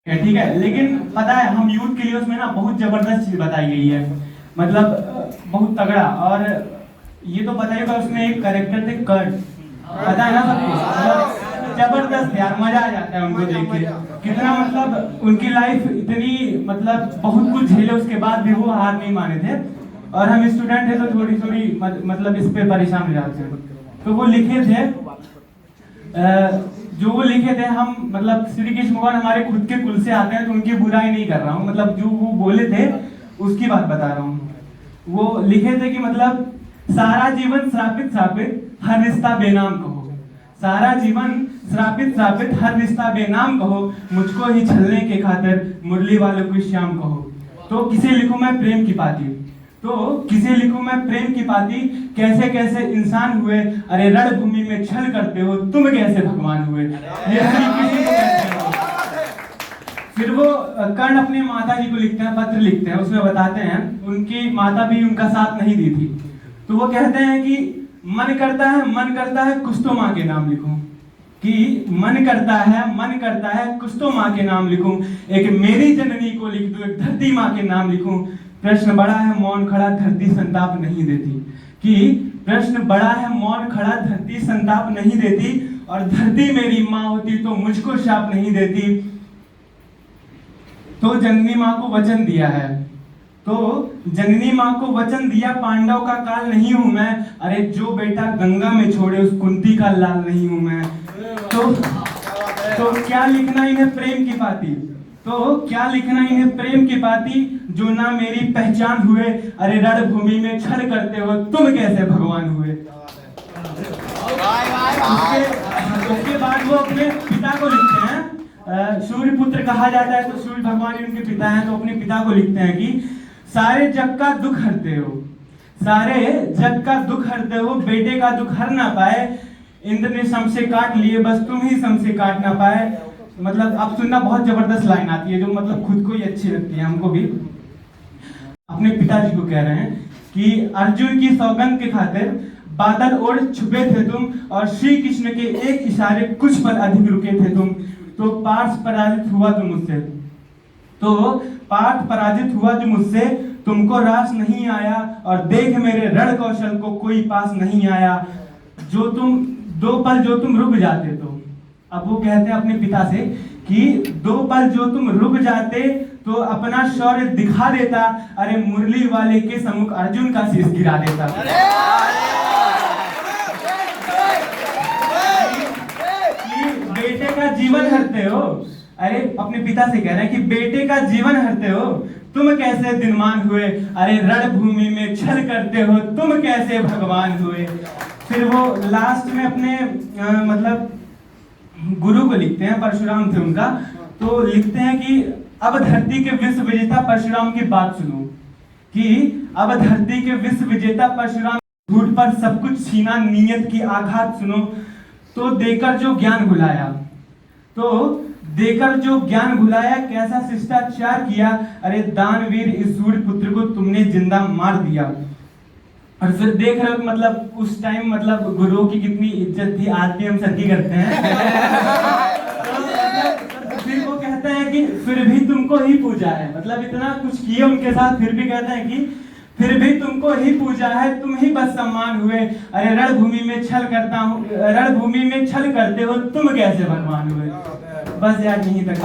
ठीक है। लेकिन पता है हम यूथ के लिए उसमें ना बहुत जबरदस्त चीज बताई गई है, मतलब बहुत तगड़ा। और ये तो पता ही होगा उसमें एक कैरेक्टर थे कर्ट, पता है ना सबको, मतलब जबरदस्त यार, मजा आ जाता है उनको देख के। कितना मतलब उनकी लाइफ इतनी, मतलब बहुत कुछ झेले उसके बाद भी वो हार नहीं माने थे। और हम स्टूडेंट थे तो थोड़ी थोड़ी मतलब इस पे परेशान हो जाते हैं। तो वो लिखे थे जो वो लिखे थे, हम मतलब श्री कृष्ण भगवान हमारे खुद के कुल से आते हैं तो उनकी बुराई नहीं कर रहा हूँ, मतलब जो वो बोले थे उसकी बात बता रहा हूँ। वो लिखे थे कि मतलब सारा जीवन श्रापित श्रापित हर रिश्ता बेनाम कहो, सारा जीवन श्रापित श्रापित हर रिश्ता बेनाम कहो, मुझको ही छलने के खातिर मुरली वालों को श्याम कहो। तो किसे लिखूं मैं प्रेम की पाती, तो किसे लिखूं मैं प्रेम की पाती, कैसे कैसे इंसान हुए, अरे रणभूमि में छल करते हो तुम कैसे भगवान हुए। ये श्री कृष्ण को कहते हो। फिर वो कर्ण अपने माता जी को लिखते हैं, पत्र लिखते हैं, उसमें बताते हैं उनकी माता भी उनका साथ नहीं दी थी। तो वो कहते हैं कि मन करता है कुछ तो माँ के नाम लिखूं, कि मन करता है कुछ तो माँ के नाम लिखूं, एक मेरी जननी को लिख दूं, एक धरती माँ के नाम लिखूं। प्रश्न बड़ा है मौन खड़ा धरती संताप नहीं देती, कि प्रश्न बड़ा है मौन खड़ा धरती संताप नहीं देती, और धरती मेरी माँ होती तो मुझको शाप नहीं देती। तो जननी माँ को वचन दिया है, तो जननी माँ को वचन दिया, पांडव का काल नहीं हूं मैं, अरे जो बेटा गंगा में छोड़े उस कुंती का लाल नहीं हूं मैं। तो क्या लिखना इन्हें प्रेम की पाती, तो क्या लिखना इन्हें प्रेम की पाती, जो ना मेरी पहचान हुए, अरे रणभूमि में छल करते हो तुम कैसे भगवान हुए। उसके बाद वो अपने पिता को लिखते हैं, सूर्य पुत्र कहा जाता है तो सूर्य भगवान ही उनके पिता हैं। तो अपने पिता को लिखते हैं कि सारे जग का दुख हरते हो, सारे जग का दुख हरते हो, बेटे का दुख हर ना पाए, इंद्र ने शम से काट लिए बस तुम ही शम से काट ना पाए। मतलब अब सुनना, बहुत जबरदस्त लाइन आती है जो मतलब खुद को ही अच्छी लगती है, हमको भी। अपने पिताजी को कह रहे हैं कि अर्जुन की सौगंध के खातिर बादल ओढ़ छुपे थे तुम, और श्री कृष्ण के एक इशारे कुछ पल अधिक रुके थे तुम। तो पार्थ पराजित हुआ जो मुझसे, तो पार्थ पराजित हुआ जो मुझसे, तुमको रास नहीं आया, और देख मेरे रण कौशल को कोई पास नहीं आया। जो तुम दो पल जो तुम रुक जाते, तो अब वो कहते हैं अपने पिता से कि दो पल जो तुम रुक जाते तो अपना शौर्य दिखा देता, अरे मुरली वाले के सम्मुख अर्जुन का शीश गिरा देता। बेटे का जीवन हरते हो, अरे अपने पिता से कह रहे हैं कि बेटे का जीवन हरते हो तुम कैसे दिनमान हुए, अरे रणभूमि में छल करते हो तुम कैसे भगवान हुए। फिर वो लास्ट में अपने मतलब गुरु को लिखते हैं, परशुराम थे उनका, तो लिखते हैं कि अब धरती के विश्व विजेता परशुराम की बात सुनो, कि अब धरती के विश्व विजेता परशुराम झूठ पर सब कुछ छीना, नियत की आघात सुनो। तो देकर जो ज्ञान भुलाया, तो देकर जो ज्ञान भुलाया, कैसा शिष्टाचार किया, अरे दानवीर इस सूर्य पुत्र को तुमने जिंदा मार दिया। और फिर देख रहे हो मतलब उस टाइम मतलब गुरुओं की कितनी इज्जत थी, आज भी हम सर करते हैं। तो फिर वो कहते हैं कि फिर भी तुमको ही पूजा है, मतलब इतना कुछ किए उनके साथ, फिर भी कहते हैं कि फिर भी तुमको ही पूजा है, तुम ही बस सम्मान हुए, अरे रणभूमि में छल करता हूँ, रणभूमि में छल करते हो तुम कैसे भगवान हुए। बस यार यहीं तक।